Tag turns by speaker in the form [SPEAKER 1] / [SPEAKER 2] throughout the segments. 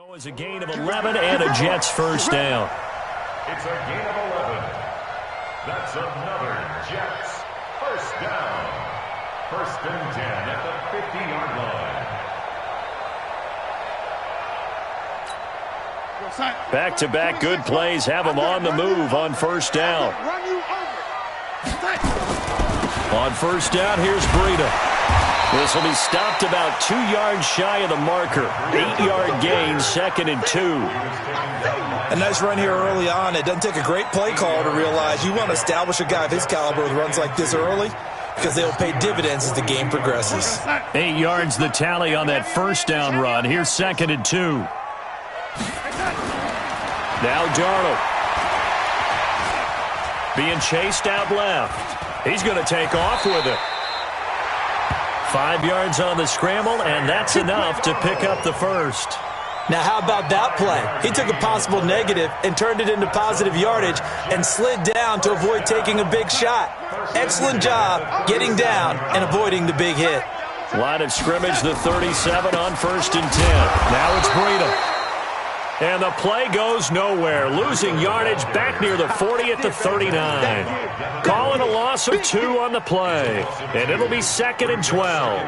[SPEAKER 1] It's a gain of 11 and a Jets first down.
[SPEAKER 2] It's a gain of 11. That's another Jets first down. First and 10 at the 50-yard line.
[SPEAKER 1] Back-to-back good plays have them on the move on first down. On first down, here's Breida. This will be stopped about 2 yards shy of the marker. 8-yard gain, 2nd and 2.
[SPEAKER 3] A nice run here early on. It doesn't take a great play call to realize you want to establish a guy of his caliber with runs like this early because they'll pay dividends as the game progresses.
[SPEAKER 1] 8 yards the tally on that first down run. Here's 2nd and 2. Now Darnold. Being chased out left. He's going to take off with it. 5 yards on the scramble, and that's enough to pick up the first.
[SPEAKER 3] Now, how about that play? He took a possible negative and turned it into positive yardage and slid down to avoid taking a big shot. Excellent job getting down and avoiding the big hit.
[SPEAKER 1] Line of scrimmage, the 37 on first and 10. Now it's Breida. And the play goes nowhere. Losing yardage back near the 40 at the 39. Calling a loss of 2 on the play. And it'll be 2nd and 12.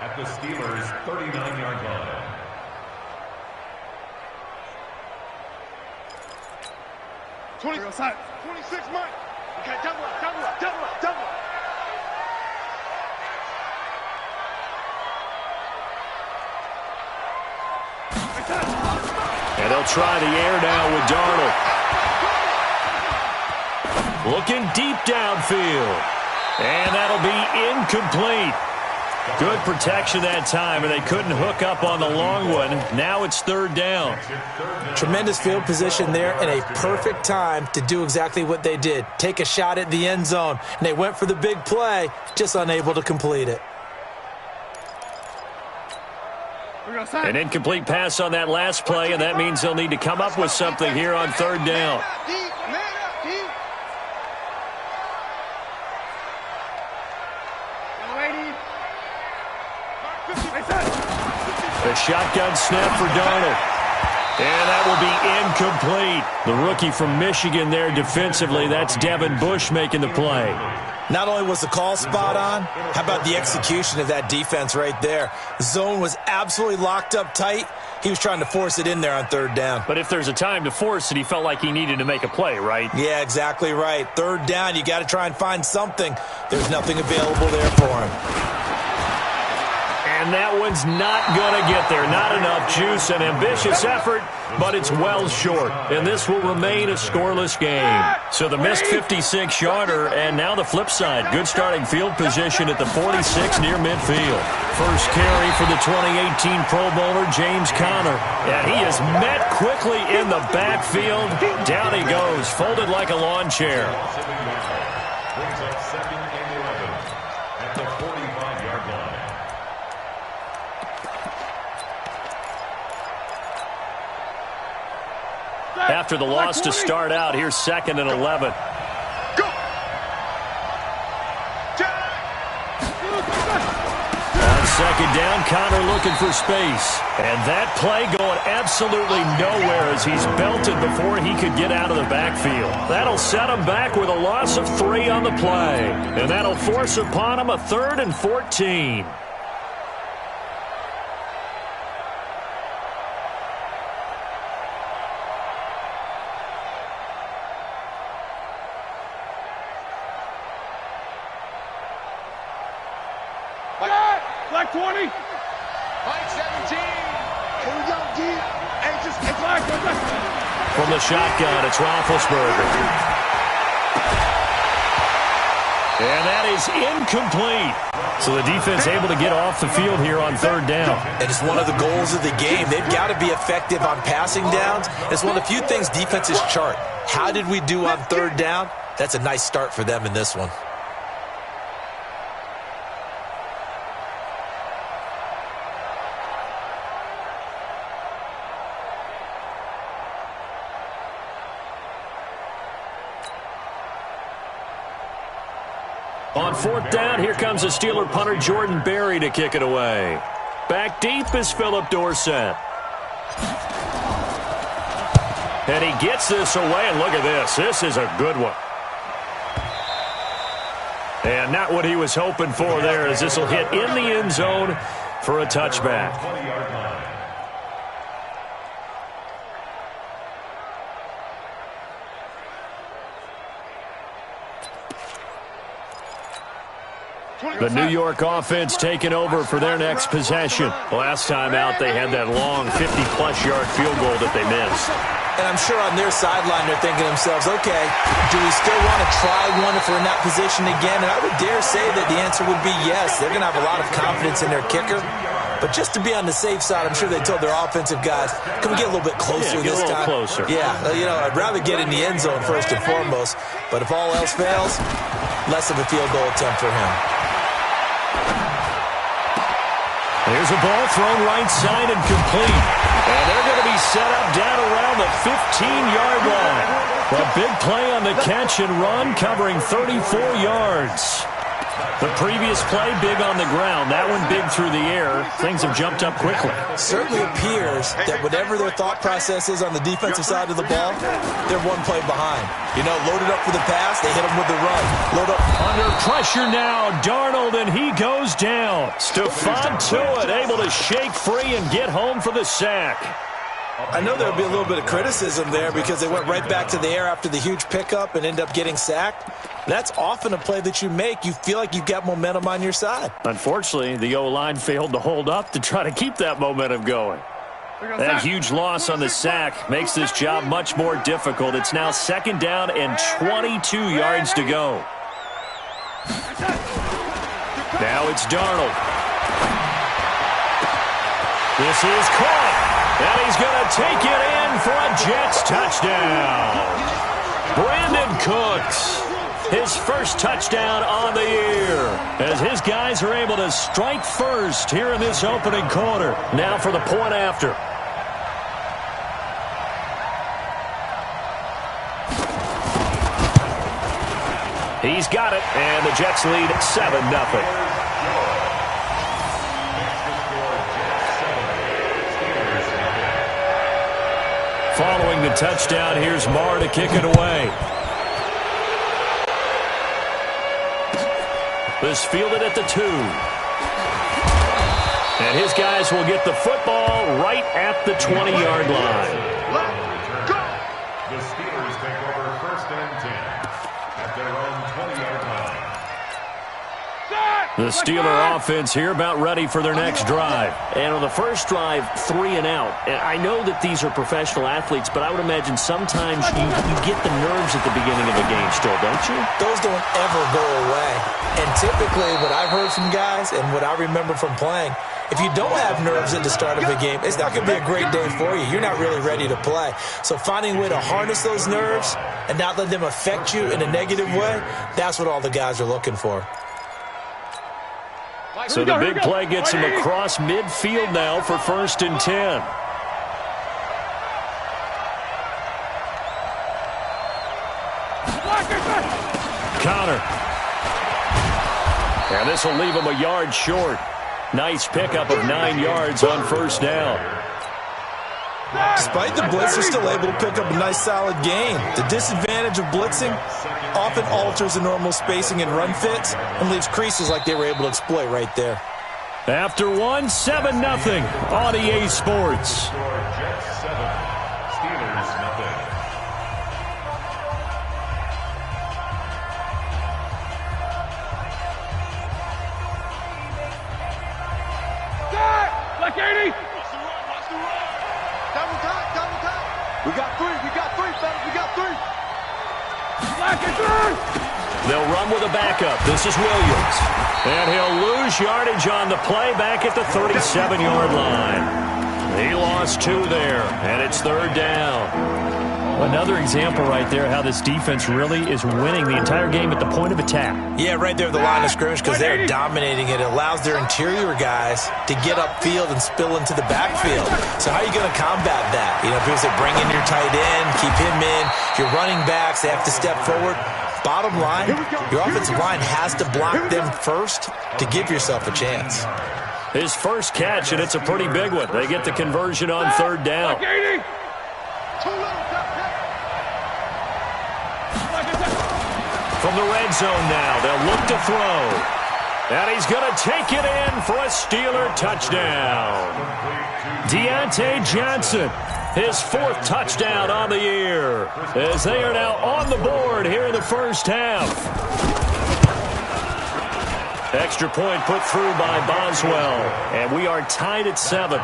[SPEAKER 2] At the Steelers' 39-yard line.
[SPEAKER 4] Outside. 26, Mike. Okay, double up.
[SPEAKER 1] And they'll try the air now with Darnold. Looking deep downfield. And that'll be incomplete. Good protection that time, and they couldn't hook up on the long one. Now it's 3rd down.
[SPEAKER 3] Tremendous field position there and a perfect time to do exactly what they did. Take a shot at the end zone. And they went for the big play, just unable to complete it.
[SPEAKER 1] An incomplete pass on that last play, and that means they'll need to come up with something here on 3rd down. A shotgun snap for Darnold. And that will be incomplete. The rookie from Michigan there defensively. That's Devin Bush making the play.
[SPEAKER 3] Not only was the call spot on, how about the execution of that defense right there? The zone was absolutely locked up tight. He was trying to force it in there on 3rd down.
[SPEAKER 1] But if there's a time to force it, he felt like he needed to make a play, right?
[SPEAKER 3] Yeah, exactly right. 3rd down, you got to try and find something. There's nothing available there for him.
[SPEAKER 1] And that one's not going to get there. Not enough juice. An ambitious effort, but it's well short. And this will remain a scoreless game. So the missed 56-yarder, and now the flip side. Good starting field position at the 46 near midfield. First carry for the 2018 Pro Bowler, James Conner. And he is met quickly in the backfield. Down he goes, folded like a lawn chair.
[SPEAKER 2] Brings up 2nd and 11 at the 45-yard line.
[SPEAKER 1] After the loss to start out, here's 2nd and 11. On 2nd down, Conner looking for space. And that play going absolutely nowhere as he's belted before he could get out of the backfield. That'll set him back with a loss of 3 on the play. And that'll force upon him a 3rd and 14.
[SPEAKER 4] Black 20. Mike 17. Here we go, D. Hey, just it's black.
[SPEAKER 1] From the shotgun, it's Roethlisberger. And that is incomplete. So the defense able to get off the field here on 3rd down.
[SPEAKER 3] And it's one of the goals of the game. They've got to be effective on passing downs. It's one of the few things defenses chart. How did we do on 3rd down? That's a nice start for them in this one.
[SPEAKER 1] On 4th down, here comes the Steeler punter Jordan Berry to kick it away. Back deep is Phillip Dorsett. And he gets this away, and look at this. This is a good one. And not what he was hoping for there, as this will hit in the end zone for a touchback. The New York offense taking over for their next possession. Last time out, they had that long 50-plus yard field goal that they missed.
[SPEAKER 3] And I'm sure on their sideline they're thinking to themselves, okay, do we still want to try one if we're in that position again? And I would dare say that the answer would be yes. They're going to have a lot of confidence in their kicker. But just to be on the safe side, I'm sure they told their offensive guys, come get a little bit closer this time.
[SPEAKER 1] Closer.
[SPEAKER 3] Yeah, I'd rather get in the end zone first and foremost. But if all else fails, less of a field goal attempt for him.
[SPEAKER 1] Here's a ball thrown right side and complete. And they're going to be set up down around the 15-yard line. A big play on the catch and run, covering 34 yards. The previous play, big on the ground. That one big through the air. Things have jumped up quickly.
[SPEAKER 3] Certainly appears that whatever their thought process is on the defensive side of the ball, they're one play behind. Loaded up for the pass, they hit them with the run. Load up.
[SPEAKER 1] Under pressure now, Darnold, and he goes down. Stephon Tuitt able to shake free and get home for the sack.
[SPEAKER 3] I know there'll be a little bit of criticism there because they went right back to the air after the huge pickup and end up getting sacked. That's often a play that you make. You feel like you've got momentum on your side.
[SPEAKER 1] Unfortunately, the O-line failed to hold up to try to keep that momentum going. That huge loss on the sack makes this job much more difficult. It's now 2nd down and 22 yards to go. Now it's Darnold. This is caught. And he's going to take it in for a Jets touchdown. Brandon Cooks, his first touchdown on the year, as his guys are able to strike first here in this opening quarter. Now for the point after. He's got it, and the Jets lead 7-0. Following the touchdown, here's Marr to kick it away. This fielded at the 2. And his guys will get the football right at the 20-yard line.
[SPEAKER 2] The Steelers take over 1st and 10 at their own 20-yard line.
[SPEAKER 1] The Steeler offense here about ready for their next drive. And on the first drive, 3 and out. And I know that these are professional athletes, but I would imagine sometimes you get the nerves at the beginning of a game still, don't you?
[SPEAKER 3] Those don't ever go away. And typically what I've heard from guys and what I remember from playing, if you don't have nerves at the start of a game, it's not going to be a great day for you. You're not really ready to play. So finding a way to harness those nerves and not let them affect you in a negative way, that's what all the guys are looking for.
[SPEAKER 1] So the big play gets him across midfield now for 1st and 10. Counter. And this will leave him a yard short. Nice pickup of 9 yards on 1st down.
[SPEAKER 3] Despite the blitz, they're still able to pick up a nice solid gain. The disadvantage of blitzing often alters the normal spacing and run fits and leaves creases like they were able to exploit right there.
[SPEAKER 1] After 1, 7-0 on EA Sports.
[SPEAKER 2] Jets 7, Steelers nothing.
[SPEAKER 4] Black 80. Double time. We got 3, fellas, we got 3. Black and 3.
[SPEAKER 1] They'll run with a backup. This is Williams. And he'll lose yardage on the play back at the 37-yard line. He lost 2 there, and it's 3rd down. Another example right there how this defense really is winning the entire game at the point of attack.
[SPEAKER 3] Yeah, right there at the line of scrimmage because they're dominating it. It allows their interior guys to get upfield and spill into the backfield. So how are you going to combat that? People say bring in your tight end, keep him in. Your running backs, they have to step forward. Bottom line, your offensive line has to block them first to give yourself a chance.
[SPEAKER 1] His first catch, and it's a pretty big one. They get the conversion on third down. From the red zone now, they'll look to throw. And he's going to take it in for a Steeler touchdown. Deontay Johnson, his fourth touchdown on the year, as they are now on the board here in the first half. Extra point put through by Boswell, and we are tied at 7.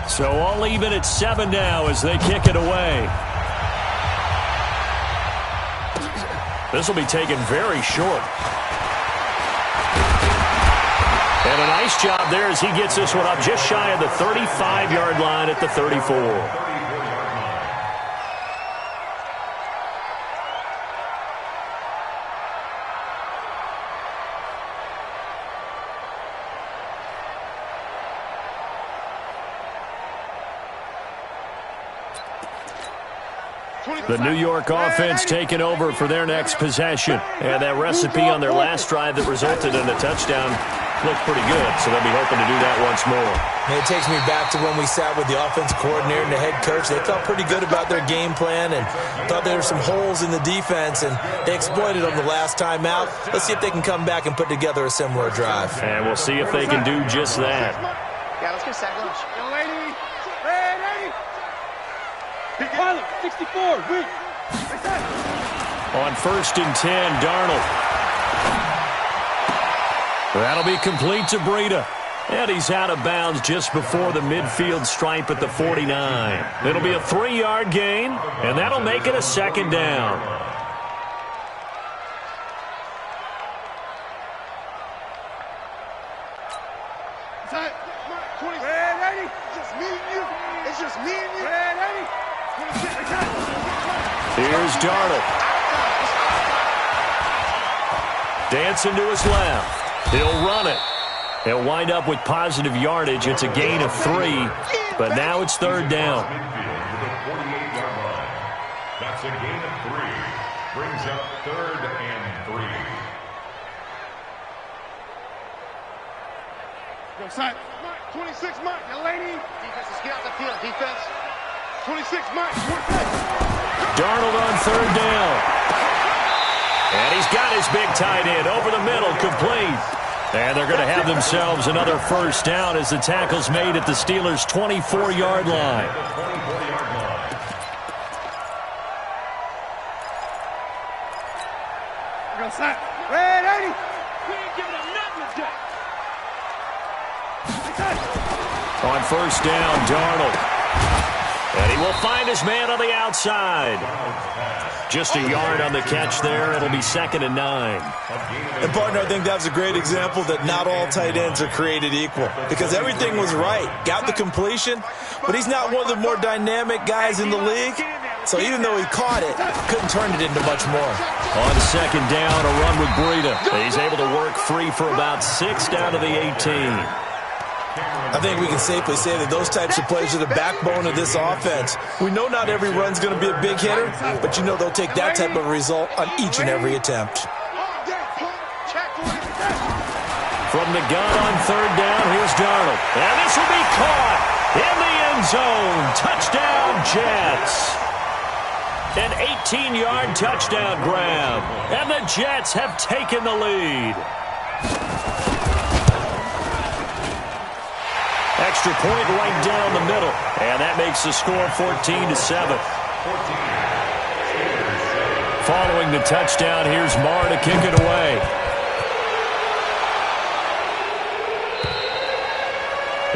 [SPEAKER 1] So all even at 7 now as they kick it away. This will be taken very short. And a nice job there as he gets this one up just shy of the 35-yard line at the 34. The New York offense taking over for their next possession. And that recipe on their last drive that resulted in a touchdown looked pretty good, so they'll be hoping to do that once more.
[SPEAKER 3] And it takes me back to when we sat with the offensive coordinator and the head coach. They felt pretty good about their game plan and thought there were some holes in the defense, and they exploited them the last time out. Let's see if they can come back and put together a similar drive.
[SPEAKER 1] And we'll see if they can do just that.
[SPEAKER 4] Yeah, let's get a sack lunch. Young lady, ready. 64, weak.
[SPEAKER 1] On 1st and 10, Darnold. That'll be complete to Breida. And he's out of bounds just before the midfield stripe at the 49. It'll be a 3-yard gain, and that'll make it a second down. Here's Darnold. Dancing to his left. He'll run it. He'll wind up with positive yardage. It's a gain of 3, but now it's third down.
[SPEAKER 2] That's a gain of 3. Brings up 3rd and 3.
[SPEAKER 4] Go side. 26, Mike, young lady. Defense, let's get out the field. Defense. 26, Mike.
[SPEAKER 1] Darnold on third down. And he's got his big tight end over the middle, complete. And they're going to have themselves another first down as the tackle's made at the Steelers' 24-yard line.
[SPEAKER 4] Go side. Red 80. We ain't giving him nothing today.
[SPEAKER 1] On first down, Darnold. And he will find his man on the outside. Just a yard on the catch there. It'll be 2nd and 9.
[SPEAKER 3] And, partner, I think that was a great example that not all tight ends are created equal, because everything was right. Got the completion, but he's not one of the more dynamic guys in the league. So even though he caught it, couldn't turn it into much more.
[SPEAKER 1] On 2nd down, a run with Breida. He's able to work free for about 6 down to the 18.
[SPEAKER 3] I think we can safely say that those types of plays are the backbone of this offense. We know not every run's going to be a big hitter, but you know they'll take that type of result on each and every attempt.
[SPEAKER 1] From the gun on third down, here's Darnold. And this will be caught in the end zone. Touchdown, Jets. An 18-yard touchdown grab. And the Jets have taken the lead. Extra point right down the middle. And that makes the score 14-7. Following the touchdown, here's Marr to kick it away.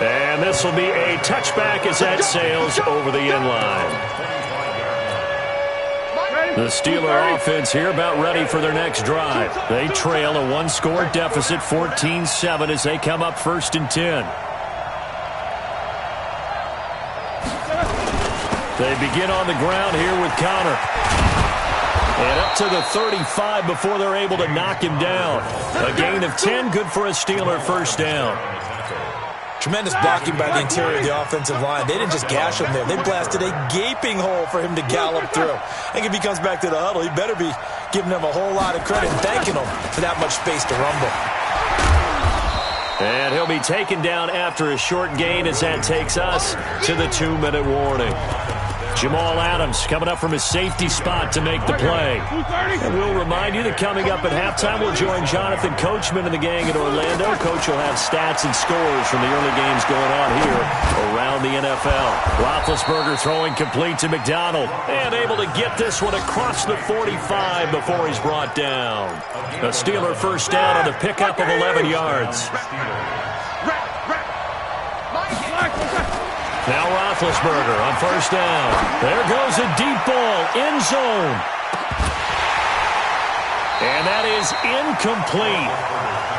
[SPEAKER 1] And this will be a touchback as that sails over the end line. The Steeler offense here about ready for their next drive. They trail a one-score deficit, 14-7, as they come up 1st and 10. They begin on the ground here with Connor. And up to the 35 before they're able to knock him down. A gain of 10, good for a Steeler first down.
[SPEAKER 3] Tremendous blocking by the interior of the offensive line. They didn't just gash him there. They blasted a gaping hole for him to gallop through. I think if he comes back to the huddle, he better be giving them a whole lot of credit and thanking them for that much space to rumble.
[SPEAKER 1] And he'll be taken down after a short gain as that takes us to the 2-minute warning. Jamal Adams coming up from his safety spot to make the play. And we'll remind you that coming up at halftime, we'll join Jonathan Coachman and the gang in Orlando. Coach will have stats and scores from the early games going on here around the NFL. Roethlisberger throwing complete to McDonald. And able to get this one across the 45 before he's brought down. A Steeler first down on a pickup of 11 yards. Now Roethlisberger on first down. There goes a deep ball, end zone. And that is incomplete.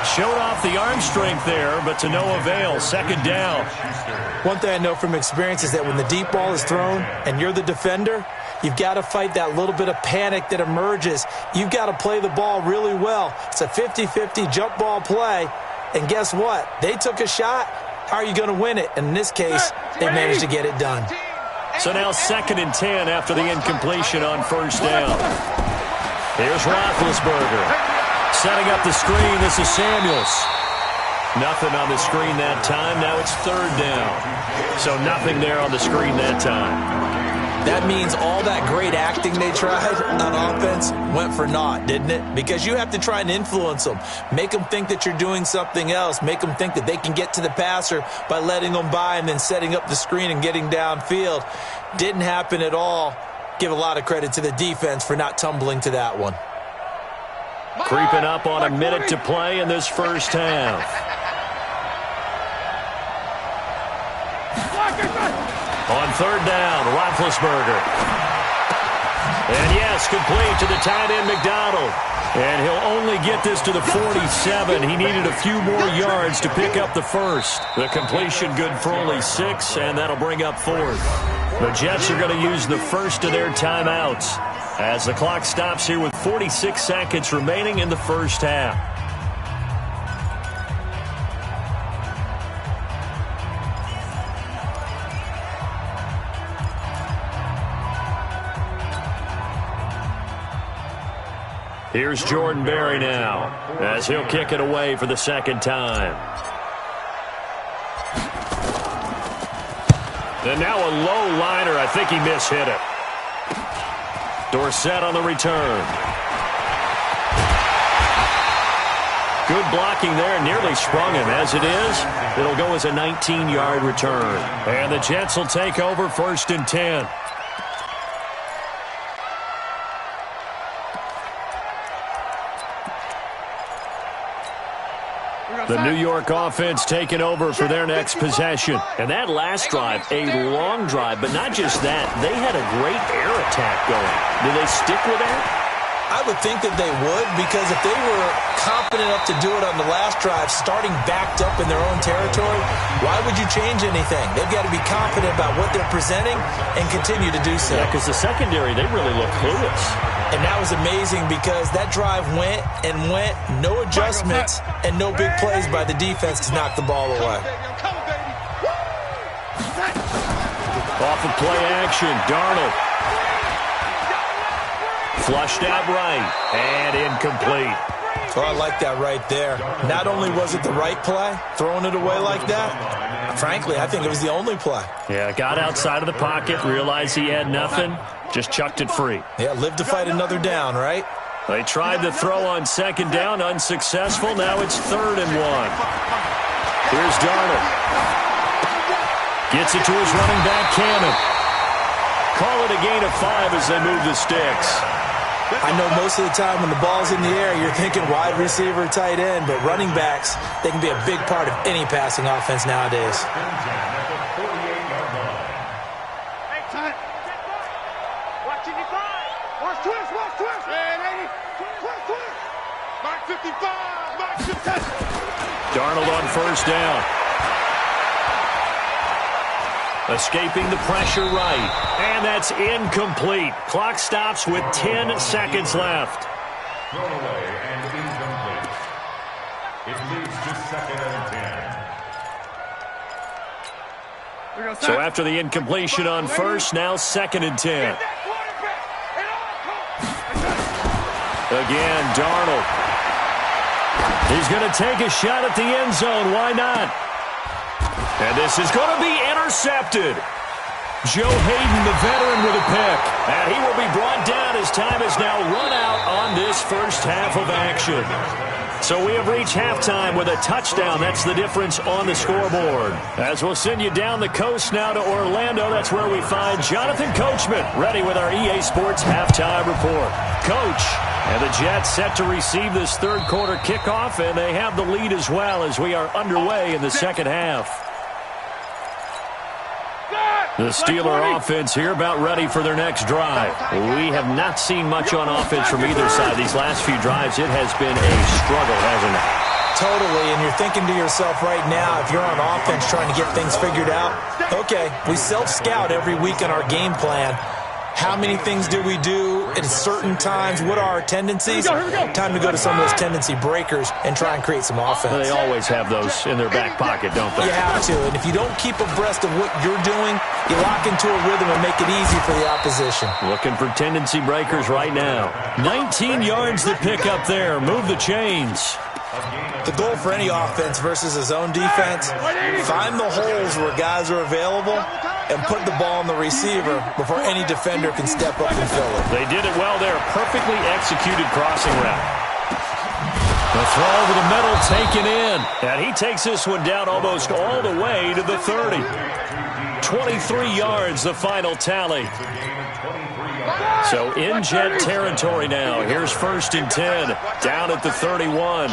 [SPEAKER 1] Showed off the arm strength there, but to no avail. Second down.
[SPEAKER 3] One thing I know from experience is that when the deep ball is thrown and you're the defender, you've got to fight that little bit of panic that emerges. You've got to play the ball really well. It's a 50-50 jump ball play. And guess what? They took a shot. How are you going to win it? And in this case, they managed to get it done.
[SPEAKER 1] So now 2nd and 10 after the incompletion on first down. Here's Roethlisberger. Setting up the screen. This is Samuels. Nothing on the screen that time. Now it's 3rd down. So nothing there on the screen that time.
[SPEAKER 3] That means all that great acting they tried on offense went for naught, didn't it? Because you have to try and influence them. Make them think that you're doing something else. Make them think that they can get to the passer by letting them by and then setting up the screen and getting downfield. Didn't happen at all. Give a lot of credit to the defense for not tumbling to that one.
[SPEAKER 1] Creeping up on a minute to play in this first half. On 3rd down, Roethlisberger. And yes, complete to the tight end, McDonald. And he'll only get this to the 47. He needed a few more yards to pick up the first. The completion good for only 6, and that'll bring up 4th. The Jets are going to use the first of their timeouts as the clock stops here with 46 seconds remaining in the first half. Here's Jordan Berry now as he'll kick it away for the 2nd time. And now a low liner. I think he mishit it. Dorsett on the return. Good blocking there. Nearly sprung him. As it is, it'll go as a 19-yard return. And the Jets will take over 1st and 10. The New York offense taking over for their next possession. And that last drive, a long drive, but not just that. They had a great air attack going. Do they stick with that?
[SPEAKER 3] I would think that they would, because if they were confident enough to do it on the last drive, starting backed up in their own territory, why would you change anything? They've got to be confident about what they're presenting and continue to do so.
[SPEAKER 1] Yeah, because the secondary, they really look clueless.
[SPEAKER 3] And that was amazing because that drive went and went, no adjustments and no big plays by the defense to knock the ball away.
[SPEAKER 1] Off of play action, Darnold. Flushed out right and incomplete.
[SPEAKER 3] Oh, I like that right there. Not only was it the right play, throwing it away like that, frankly, I think it was the only play.
[SPEAKER 1] Yeah, got outside of the pocket, realized he had nothing, just chucked it free.
[SPEAKER 3] Yeah, live to fight another down, right?
[SPEAKER 1] They tried the throw on 2nd down, unsuccessful. Now it's 3rd and 1. Here's Darnold. Gets it to his running back, Cannon. Call it a gain of 5 as they move the sticks.
[SPEAKER 3] I know most of the time when the ball's in the air, you're thinking wide receiver, tight end, but running backs, they can be a big part of any passing offense nowadays.
[SPEAKER 4] Watching you guys. Watch twist.
[SPEAKER 1] Darnold on first down. Escaping the pressure right. And that's incomplete. Clock stops with 10 seconds left.
[SPEAKER 2] Throwaway and incomplete. It leads to 2nd and 10.
[SPEAKER 1] So after the incompletion on first, now 2nd and 10. Again, Darnold. He's going to take a shot at the end zone. Why not? And this is going to be intercepted. Joe Hayden, the veteran, with a pick. And he will be brought down as time is now run out on this first half of action. So we have reached halftime with a touchdown. That's the difference on the scoreboard. As we'll send you down the coast now to Orlando, that's where we find Jonathan Coachman ready with our EA Sports halftime report. Coach, and the Jets set to receive this third quarter kickoff, and they have the lead as well as we are underway in the second half. The Steeler offense here about ready for their next drive. We have not seen much on offense from either side these last few drives. It has been a struggle, hasn't it?
[SPEAKER 3] Totally, and you're thinking to yourself right now, if you're on offense trying to get things figured out, okay, we self-scout every week in our game plan. How many things do we do at certain times? What are our tendencies? Time to go to some of those tendency breakers and try and create some offense.
[SPEAKER 1] They always have those in their back pocket, don't they?
[SPEAKER 3] You have to, and if you don't keep abreast of what you're doing, you lock into a rhythm and make it easy for the opposition.
[SPEAKER 1] Looking for tendency breakers right now. 19 yards to pick up there. Move the chains.
[SPEAKER 3] The goal for any offense versus a zone defense, find the holes where guys are available and put the ball on the receiver before any defender can step up and fill it.
[SPEAKER 1] They did it well there. Perfectly executed crossing route. The throw over the middle taken in. And he takes this one down almost all the way to the 30. 23 yards, the final tally. So in Jet territory now. Here's 1st and 10. Down at the 31.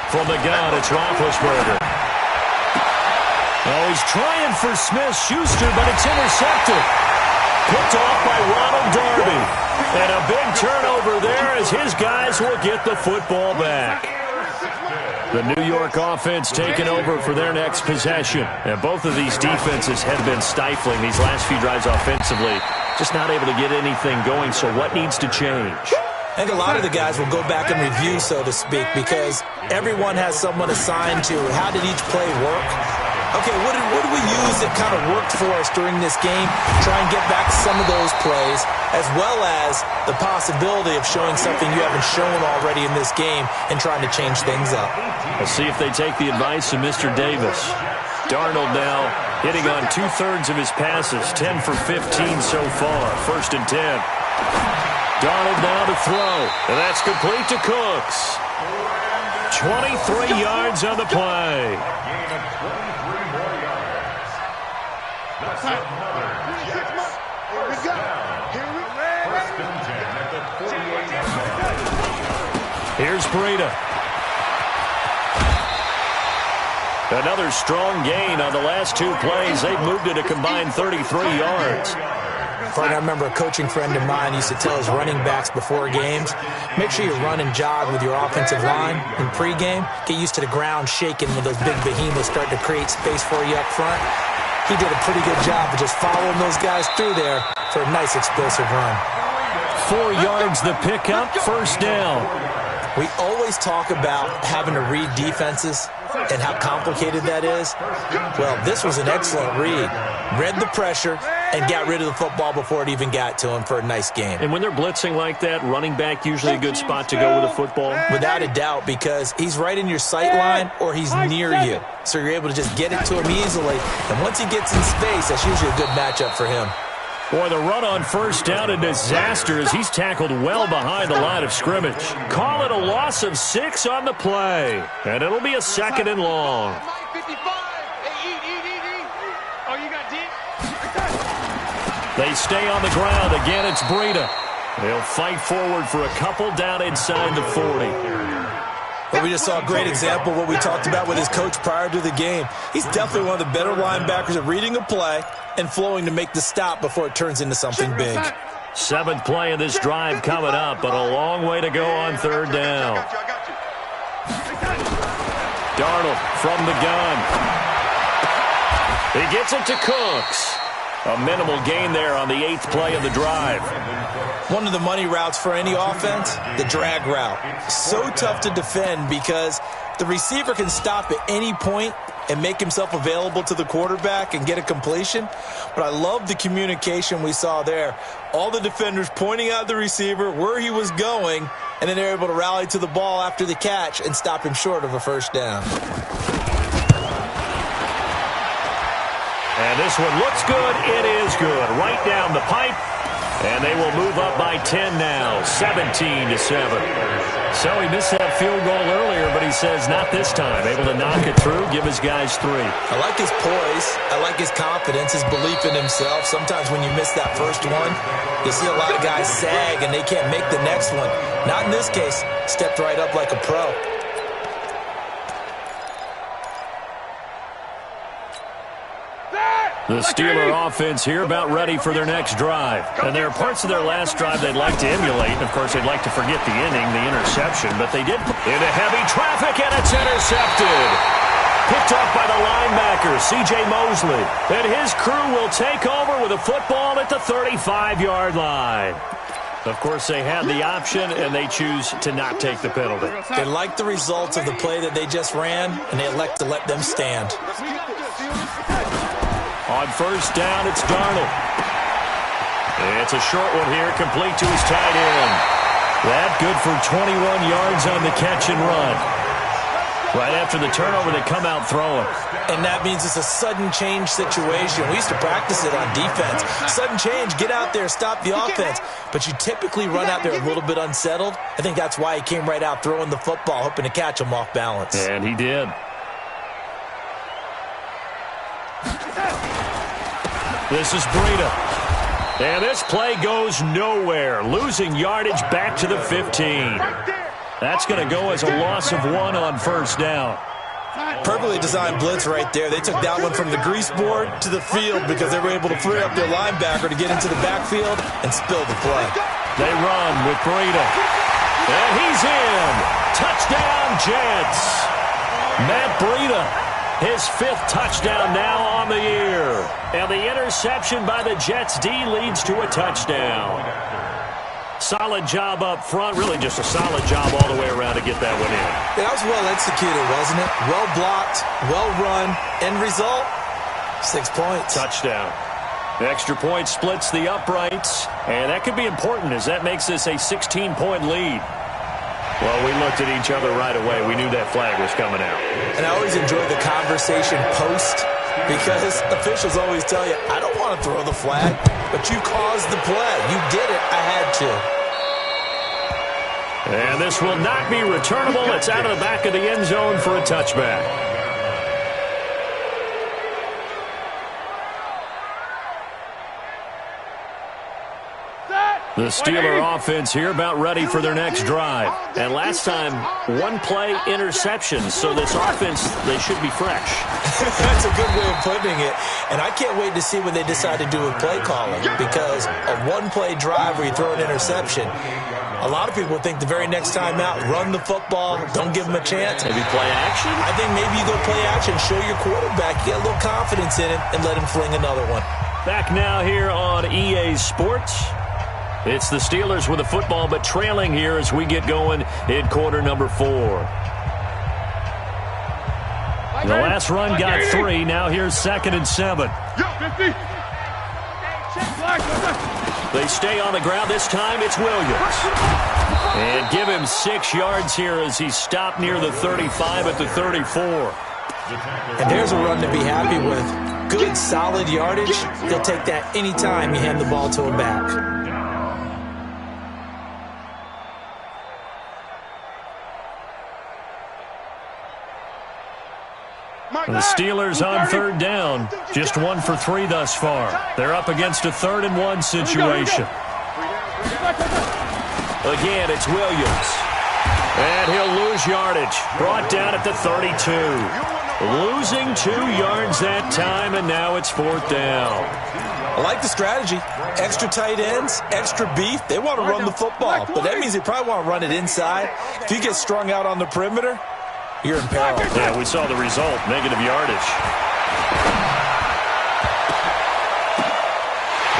[SPEAKER 1] From the gun, it's Roethlisberger. Oh, he's trying for Smith-Schuster, but it's intercepted. Picked off by Ronald Darby. And a big turnover there as his guys will get the football back. The New York offense taking over for their next possession. And both of these defenses have been stifling these last few drives offensively. Just not able to get anything going, so what needs to change?
[SPEAKER 3] I think a lot of the guys will go back and review, so to speak, because everyone has someone assigned to how did each play work. Okay, what did we use that kind of worked for us during this game? Try and get back some of those plays, as well as the possibility of showing something you haven't shown already in this game and trying to change things up.
[SPEAKER 1] Let's see if they take the advice of Mr. Davis. Darnold now hitting on 2/3 of his passes, 10 for 15 so far. 1st and 10. Darnold now to throw, and that's complete to Cooks. 23 yards on the play.
[SPEAKER 2] That's another Jets. First down. 1st and 10 at the 48.
[SPEAKER 1] Here's Breida. Another strong gain on the last 2 plays. They've moved it a combined 33 yards.
[SPEAKER 3] I remember a coaching friend of mine used to tell his running backs before games, make sure you run and jog with your offensive line in pregame. Get used to the ground shaking when those big behemoths start to create space for you up front. He did a pretty good job of just following those guys through there for a nice explosive run.
[SPEAKER 1] 4 yards the pickup, 1st down.
[SPEAKER 3] We always talk about having to read defenses and how complicated that is. Well, this was an excellent read. Read the pressure and got rid of the football before it even got to him for a nice game.
[SPEAKER 1] And when they're blitzing like that, running back usually a good spot to go with the football?
[SPEAKER 3] Without a doubt, because he's right in your sight line or he's near you. So you're able to just get it to him easily. And once he gets in space, that's usually a good matchup for him.
[SPEAKER 1] Boy, the run on 1st down, a disaster as he's tackled well behind the line of scrimmage. Call it a loss of 6 on the play. And it'll be a 2nd and long. They stay on the ground. Again, it's Breida. They'll fight forward for a couple down inside the 40.
[SPEAKER 3] Well, we just saw a great example of what we talked about with his coach prior to the game. He's definitely one of the better linebackers at reading a play and flowing to make the stop before it turns into something big.
[SPEAKER 1] 7th play of this drive coming up, but a long way to go on 3rd down. Darnold from the gun. He gets it to Cooks. A minimal gain there on the 8th play of the drive.
[SPEAKER 3] One of the money routes for any offense, the drag route. So tough to defend because the receiver can stop at any point and make himself available to the quarterback and get a completion. But I love the communication we saw there. All the defenders pointing out the receiver, where he was going, and then they're able to rally to the ball after the catch and stop him short of a first down.
[SPEAKER 1] And this one looks good. It is good. Right down the pipe. And they will move up by 10 now, 17-7. So he missed that field goal earlier, but he says not this time. Able to knock it through, give his guys 3.
[SPEAKER 3] I like his poise. I like his confidence, his belief in himself. Sometimes when you miss that first one, you see a lot of guys sag and they can't make the next one. Not in this case. Stepped right up like a pro.
[SPEAKER 1] The Steeler offense here about ready for their next drive. And there are parts of their last drive they'd like to emulate. Of course, they'd like to forget the inning, the interception. But they did into heavy traffic, and it's intercepted. Picked off by the linebacker, C.J. Mosley. And his crew will take over with a football at the 35-yard line. Of course, they had the option, and they choose to not take the penalty.
[SPEAKER 3] They like the results of the play that they just ran, and they elect to let them stand.
[SPEAKER 1] On first down, it's Darnold. It's a short one here, complete to his tight end. That good for 21 yards on the catch and run. Right after the turnover, they come out throwing.
[SPEAKER 3] And that means it's a sudden change situation. We used to practice it on defense. Sudden change, get out there, stop the offense. But you typically run out there a little bit unsettled. I think that's why he came right out throwing the football, hoping to catch him off balance.
[SPEAKER 1] And he did. This is Breida. And this play goes nowhere. Losing yardage back to the 15. That's going to go as a loss of 1 on first down.
[SPEAKER 3] Perfectly designed blitz right there. They took that one from the grease board to the field because they were able to free up their linebacker to get into the backfield and spill the play.
[SPEAKER 1] They run with Breida. And he's in. Touchdown, Jets. Matt Breida, his 5th touchdown now on the year. And the interception by the Jets D leads to a touchdown. Solid job up front. Really just a solid job all the way around to get that one in.
[SPEAKER 3] That was well executed, wasn't it? Well blocked, well run. End result, 6 points.
[SPEAKER 1] Touchdown. The extra point splits the uprights. And that could be important as that makes this a 16-point lead. Well, we looked at each other right away. We knew that flag was coming out. And
[SPEAKER 3] I always enjoy the conversation post because officials always tell you, I don't want to throw the flag, but you caused the play. You did it. I had to.
[SPEAKER 1] And this will not be returnable. It's out of the back of the end zone for a touchback. The Steeler offense here about ready for their next drive. And last time, 1-play interceptions. So this offense, they should be fresh.
[SPEAKER 3] That's a good way of putting it. And I can't wait to see what they decide to do with play calling. Because a 1-play drive where you throw an interception, a lot of people think the very next time out, run the football, don't give them a chance.
[SPEAKER 1] Maybe play action?
[SPEAKER 3] I think maybe you go play action, show your quarterback, get a little confidence in him, and let him fling another one.
[SPEAKER 1] Back now here on EA Sports. It's the Steelers with the football, but trailing here as we get going in quarter number 4. The last run got 3. Now here's 2nd and 7. They stay on the ground. This time it's Williams. And give him 6 yards here as he's stopped near the 35 at the 34.
[SPEAKER 3] And there's a run to be happy with. Good, solid yardage. He'll take that anytime you hand the ball to him back.
[SPEAKER 1] The Steelers on 3rd down. Just 1 for 3 thus far. They're up against a 3rd and 1 situation. Again, it's Williams. And he'll lose yardage. Brought down at the 32. Losing 2 yards that time, and now it's 4th down.
[SPEAKER 3] I like the strategy. Extra tight ends, extra beef. They want to run the football, but that means they probably want to run it inside. If you get strung out on the perimeter, you're in peril.
[SPEAKER 1] Yeah, we saw the result, negative yardage.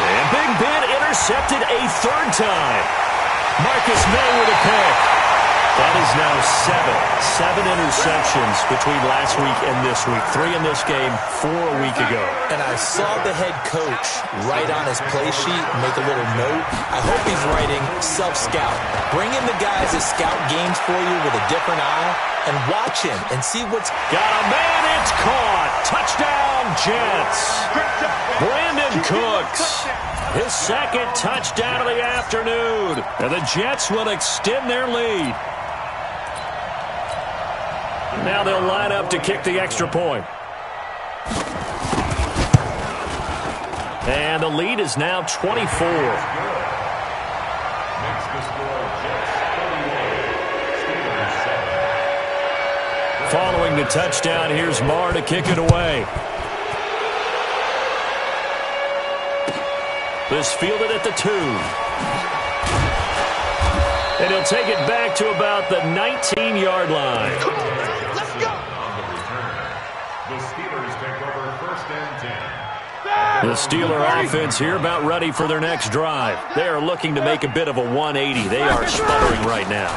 [SPEAKER 1] And Big Ben intercepted a third time. Marcus May with a pick. That is now seven interceptions between last week and this week. 3 in this game, 4 a week ago.
[SPEAKER 3] And I saw the head coach write on his play sheet, make a little note. I hope he's writing self-scout. Bring in the guys that scout games for you with a different eye and watch him and see what's...
[SPEAKER 1] Got a man, it's caught. Touchdown, Jets. Brandon Cooks. His second touchdown of the afternoon. And the Jets will extend their lead. Now they'll line up to kick the extra point. And the lead is now 24. Following the touchdown, here's Marr to kick it away. This fielded at the 2. And he'll take it back to about the 19-yard line.
[SPEAKER 2] Let's go. On the return, the Steelers take over 1st and 10.
[SPEAKER 1] The Steeler offense here about ready for their next drive. They are looking to make a bit of a 180. They are sputtering right now.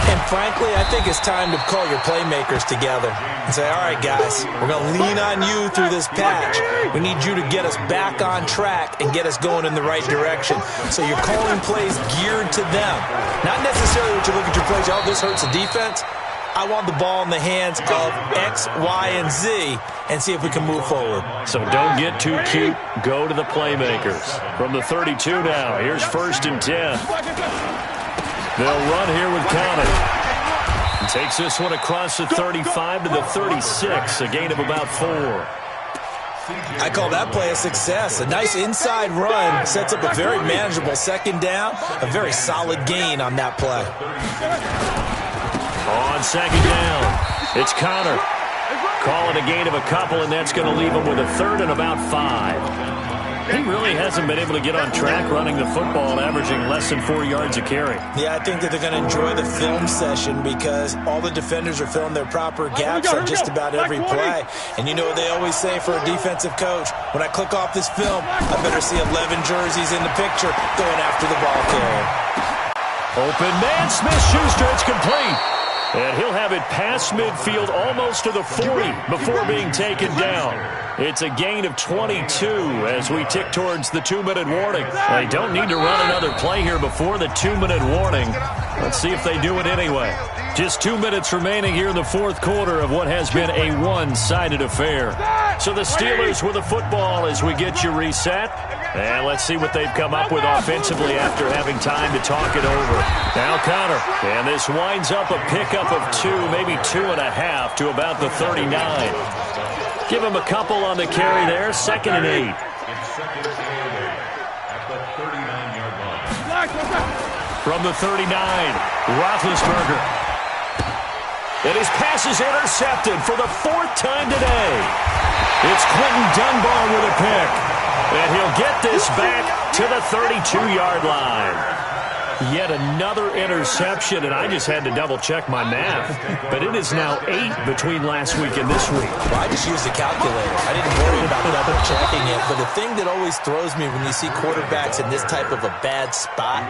[SPEAKER 3] And frankly, I think it's time to call your playmakers together and say, all right, guys, we're going to lean on you through this patch. We need you to get us back on track and get us going in the right direction. So you're calling plays geared to them. Not necessarily what you look at your plays, oh, this hurts the defense. I want the ball in the hands of X, Y, and Z and see if we can move forward.
[SPEAKER 1] So don't get too cute. Go to the playmakers. From the 32 now, here's 1st and 10. They'll run here with County. Takes this one across the 35 to the 36, a gain of about 4.
[SPEAKER 3] I call that play a success. A nice inside run sets up a very manageable 2nd down, a very solid gain on that play.
[SPEAKER 1] On 2nd down, it's Connor. Call it a gain of a couple, and that's going to leave him with a 3rd and about 5. He really hasn't been able to get on track running the football, averaging less than 4 yards a carry.
[SPEAKER 3] Yeah, I think that they're going to enjoy the film session because all the defenders are filling their proper gaps on just about every play. And you know what they always say for a defensive coach? When I click off this film, I better see 11 jerseys in the picture going after the ball carrier.
[SPEAKER 1] Open man, Smith-Schuster, it's complete. And he'll have it past midfield almost to the 40 before being taken down. It's a gain of 22 as we tick towards the 2-minute warning. They don't need to run another play here before the 2-minute warning. Let's see if they do it anyway. Just 2 minutes remaining here in the 4th quarter of what has been a one-sided affair. So the Steelers with the football as we get you reset. And let's see what they've come up with offensively after having time to talk it over. Now Connor. And this winds up a pickup of 2, maybe 2.5 to about the 39. Give him a couple on the carry there. 2nd and 8.
[SPEAKER 2] It's 2nd and 8 at the 39-yard line.
[SPEAKER 1] From the 39, Roethlisberger. And his pass is intercepted for the 4th time today. It's Quentin Dunbar with a pick. And he'll get this back to the 32-yard line. Yet another interception, and I just had to double-check my math. But it is now 8 between last week and this week.
[SPEAKER 3] Well, I just used a calculator. I didn't worry about double-checking it. But the thing that always throws me when you see quarterbacks in this type of a bad spot,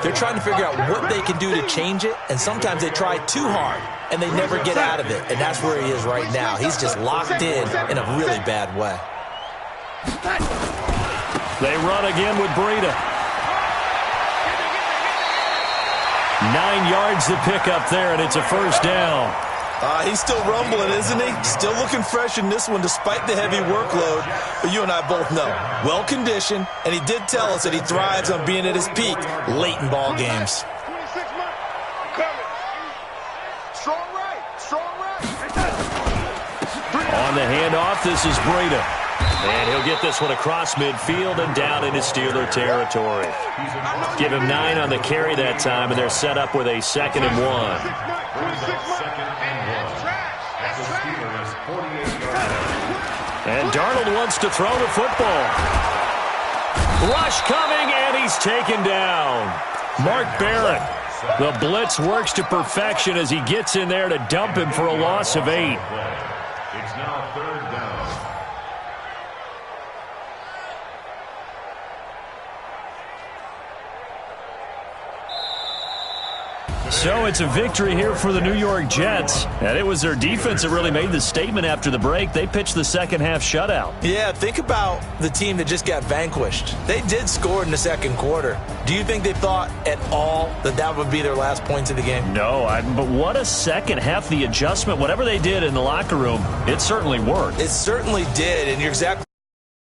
[SPEAKER 3] they're trying to figure out what they can do to change it, and sometimes they try too hard, and they never get out of it. And that's where he is right now. He's just locked in a really bad way.
[SPEAKER 1] They run again with Breida. 9 yards to pick up there, and it's a 1st down.
[SPEAKER 3] He's still rumbling, isn't he? Still looking fresh in this one despite the heavy workload. But you and I both know, well-conditioned, and he did tell us that he thrives on being at his peak late in ball games.
[SPEAKER 1] On the handoff, this is Breida. And he'll get this one across midfield and down into Steeler territory. Give him 9 on the carry that time, and they're set up with a 2nd and 1. And Darnold wants to throw the football. Rush coming, and he's taken down. Mark Barrett. The blitz works to perfection as he gets in there to dump him for a loss of 8.
[SPEAKER 2] It's now 3rd down.
[SPEAKER 1] So it's a victory here for the New York Jets. And it was their defense that really made the statement after the break. They pitched the second half shutout.
[SPEAKER 3] Yeah, think about the team that just got vanquished. They did score in the second quarter. Do you think they thought at all that that would be their last points of the game?
[SPEAKER 1] No, but what a second half. The adjustment, whatever they did in the locker room, it certainly worked.
[SPEAKER 3] It certainly did, and you're exactly